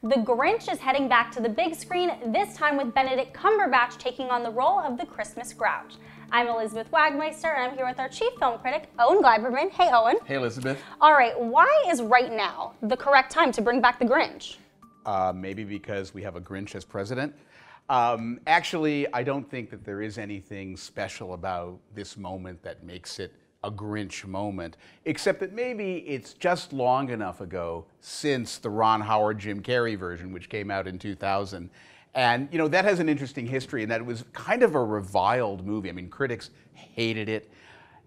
The Grinch is heading back to the big screen, this time with Benedict Cumberbatch taking on the role of the Christmas Grouch. I'm Elizabeth Wagmeister, and I'm here with our chief film critic, Owen Gleiberman. Hey, Owen. Hey, Elizabeth. All right, why is right now the correct time to bring back the Grinch? Maybe because we have a Grinch as president. Actually, I don't think that there is anything special about this moment that makes it a Grinch moment, except that maybe it's just long enough ago since the Ron Howard, Jim Carrey version, which came out in 2000. And, you know, that has an interesting history in that it was kind of a reviled movie. I mean, critics hated it.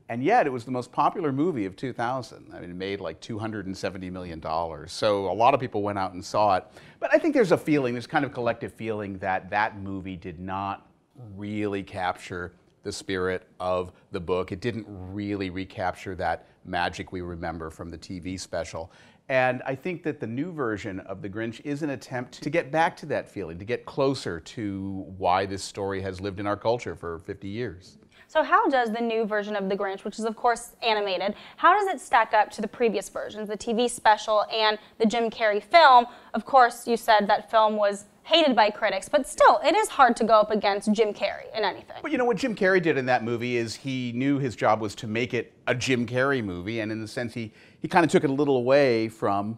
And yet it was the most popular movie of 2000. I mean, it made like $270 million. So a lot of people went out and saw it. But I think there's a feeling, this kind of collective feeling that that movie did not really capture the spirit of the book. It didn't really recapture that magic we remember from the TV special. And I think that the new version of The Grinch is an attempt to get back to that feeling, to get closer to why this story has lived in our culture for 50 years. So how does the new version of The Grinch, which is of course animated, how does it stack up to the previous versions, the TV special and the Jim Carrey film? Of course, you said that film was hated by critics, but still, it is hard to go up against Jim Carrey in anything. But you know, what Jim Carrey did in that movie is he knew his job was to make it a Jim Carrey movie, and in the sense he kind of took it a little away from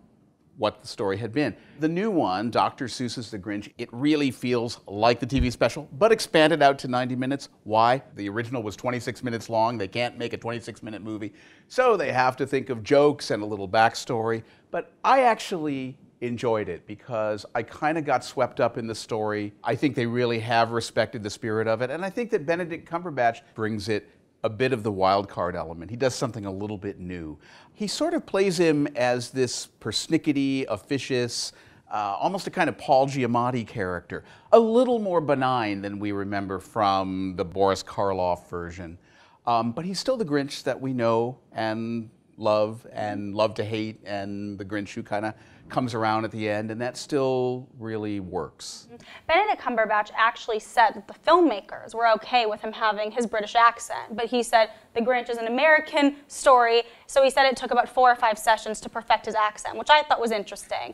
what the story had been. The new one, Dr. Seuss's The Grinch, it really feels like the TV special, but expanded out to 90 minutes. Why? The original was 26 minutes long. They can't make a 26-minute movie, so they have to think of jokes and a little backstory. But I actually enjoyed it because I kind of got swept up in the story. I think they really have respected the spirit of it, and I think that Benedict Cumberbatch brings it a bit of the wild card element. He does something a little bit new. He sort of plays him as this persnickety, officious, almost a kind of Paul Giamatti character, a little more benign than we remember from the Boris Karloff version. But he's still the Grinch that we know and love to hate, and the Grinch who kind of comes around at the end, and that still really works. Benedict Cumberbatch actually said that the filmmakers were okay with him having his British accent, but he said The Grinch is an American story, so he said it took about 4 or 5 sessions to perfect his accent, which I thought was interesting.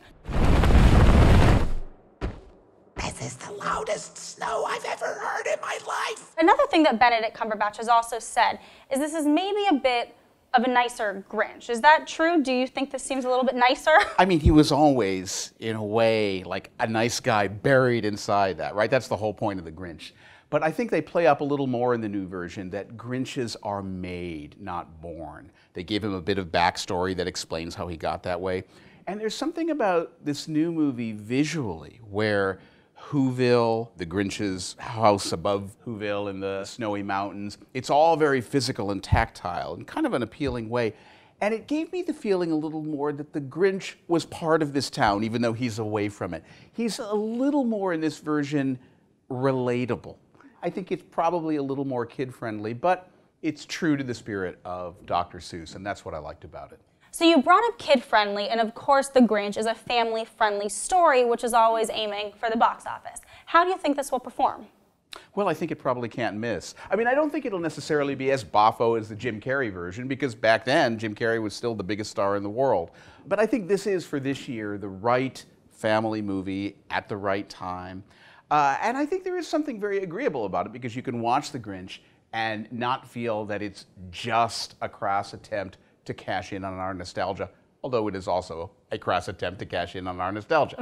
This is the loudest snow I've ever heard in my life. Another thing that Benedict Cumberbatch has also said is this is maybe a bit of a nicer Grinch. Is that true? Do you think this seems a little bit nicer? I mean, he was always, in a way, like a nice guy buried inside that, right? That's the whole point of the Grinch. But I think they play up a little more in the new version that Grinches are made, not born. They give him a bit of backstory that explains how he got that way. And there's something about this new movie visually where Whoville, the Grinch's house above Whoville in the snowy mountains. It's all very physical and tactile in kind of an appealing way. And it gave me the feeling a little more that the Grinch was part of this town, even though he's away from it. He's a little more in this version relatable. I think it's probably a little more kid-friendly, but it's true to the spirit of Dr. Seuss, and that's what I liked about it. So you brought up kid-friendly, and of course The Grinch is a family-friendly story, which is always aiming for the box office. How do you think this will perform? Well, I think it probably can't miss. I mean, I don't think it'll necessarily be as boffo as the Jim Carrey version, because back then, Jim Carrey was still the biggest star in the world. But I think this is, for this year, the right family movie at the right time. And I think there is something very agreeable about it, because you can watch The Grinch and not feel that it's just a crass attempt to cash in on our nostalgia, although it is also a crass attempt to cash in on our nostalgia.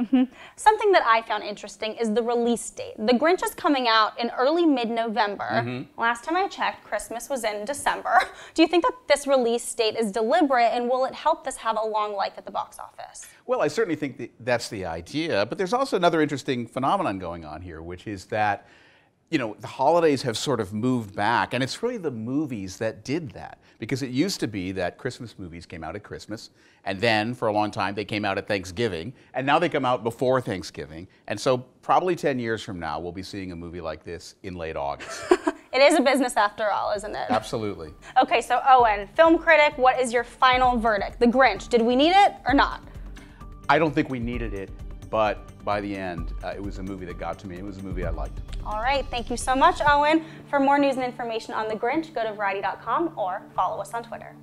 Something that I found interesting is the release date. The Grinch is coming out in early mid-November. Last time I checked, Christmas was in December. Do you think that this release date is deliberate, and will it help this have a long life at the box office? Well, I certainly think that's the idea, but there's also another interesting phenomenon going on here, which is that, you know, the holidays have sort of moved back, and it's really the movies that did that. Because it used to be that Christmas movies came out at Christmas, and then for a long time they came out at Thanksgiving, and now they come out before Thanksgiving. And so probably 10 years from now, we'll be seeing a movie like this in late August. It is a business after all, isn't it? Absolutely. Okay, so Owen, film critic, what is your final verdict? The Grinch, did we need it or not? I don't think we needed it, but by the end, it was a movie that got to me. It was a movie I liked. All right, thank you so much, Owen. For more news and information on The Grinch, go to Variety.com or follow us on Twitter.